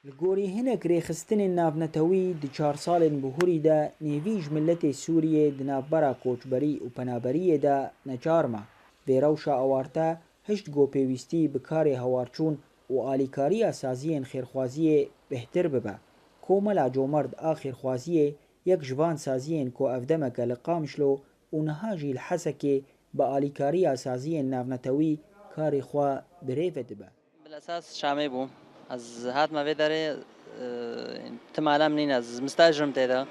لگوری هنک ریخستن ناونتوی دی 4 سالên bihûrî de nêvî ji milletê Sûriyê di navbera koçberî û penaberiyê de neçarma. Vê rewşa ewarte hişt gopêwîstî bi karê hewarçûn û alîkariya saziyên xêrxwaziyê bêhtir bibe. Komela Comerd a Xêrxwaziyê yek ji van saziyên ku ev demeke li Qamişlo û niha jî li Hesekê bi alîkariya saziyên navnetewî karê xwe birêve dibe. بالاساس شامي بوم از هات ما في داري تمالا منين از مستاجرم تيدا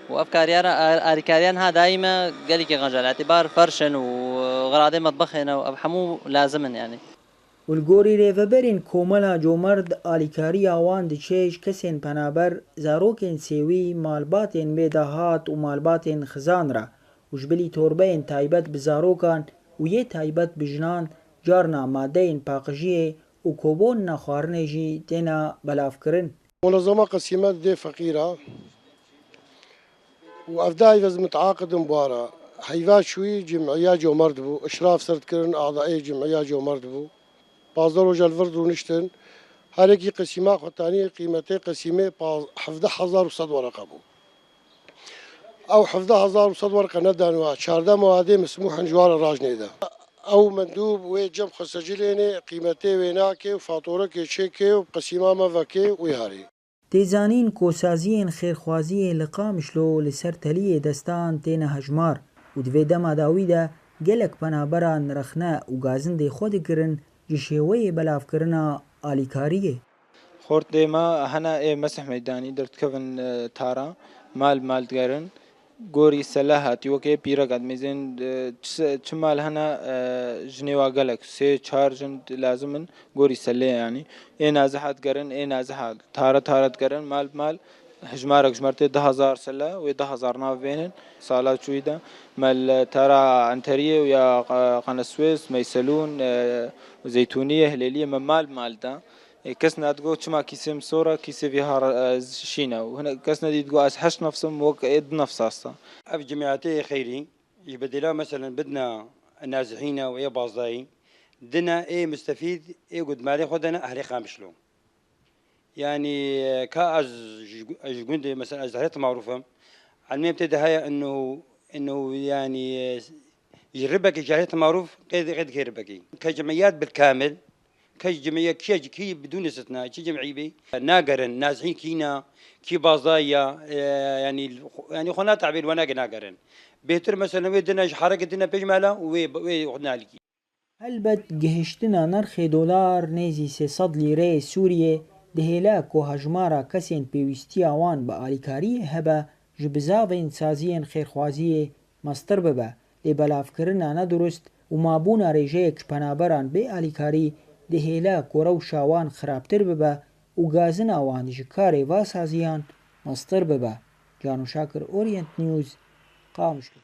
وافكاريان اريكاريان ها دايما قال لك غنجل اعتبار فرشن وغراضي مطبخنا وابحمو لازما يعني ولگوری ریوبرین کوملا جومرد آلیکاریا وان دچیش کسین پنابر زاروکین سیوی مالباتین بیداهات و مالباتین خزان را وجبلی توربین تایبت بزاروکان و یه تایبت بجنان جارنا مادهین پاقجیه و کوبون نخوارنه جی دینا بلاف کرن. منظمة قسيمات دي فقيرة وأفداي وز متعاقد مبارا حيفات شوي جمعية جو مردبو إشراف سرد كرن أعضائي جمعية جو مردبو بازار وجال فرد ونشتن هاريكي قسيمة خطاني قيمتي قسيمة 1,700 ورقة بو أو 1,700 ورقة ندانوا 14 موادي مسموحا جوال الراجني ده او مندوب و جم خسجلینه قیمته ویناکه و فاتوره که چکه و قسیمه مفکه و یاری تیزانین کوسازیین خیرخوازی لقامشلو لسر تلیه دستان تین هجمار و دوی دما داویده گلک پنابران رخنه و گازن دی خود کرن جشیوه بلاف کرنا آلیکاریه. خورد دیما هنا مسح میدانی درد کفن تارا مال دگرن گوری سلاحاتی وکی پیرا قد میزن چمال هنا جنوا گلک سه چهار جن لازمن گوری سله يعني این ازحات کرن این ازحات تارت کرن مال حجمارت 10,000 سله و 10,000 ناف بینن سالات شويدا مال ترى عنتريه ويا قناة السويس ميسلون زيتونيه هليليه مال ده كسنا تقول شما كيسم صورة كيسي فيها شينا وهنا كسنا دي تقول أسحش نفسهم وقعد نفس أصلا. في جمعياتي خيري يبدلا مثلا بدنا نازحين ويا باصداي دنا إيه مستفيد إيه قد مالي خدنا أهلي خامشلو يعني كأز جندي مثلا أزهرت معروفة علمي ابتدى هاي إنه يعني يجربك جاهلية معروف قد يجربك كجمعيات بالكامل كجمعية كي بدون استثناء كي جمعية بي ناقرن نازحين كينا كي بازايا يعني خنا تعبير وناقرن بهتر مثلا ودنا حركة دنا بجمالة وخدنا لكي البت گهشتنا نرخ دلار نزی 300 لیره سوریه دهیلاک و هجمارا کسین پیوستی آوان با آلیکاری هبه جبزاوین سازین خیرخوازی مستر ببه لی بلاف کرنا ندرست و مابونا ریجه کش پنابران بی آلیکاری دهیلاک و روشاوان خرابتر ببه و گازن آوان جکاری واسازیان مستر ببه. جانو شاکر اورینت نیوز قامشلو.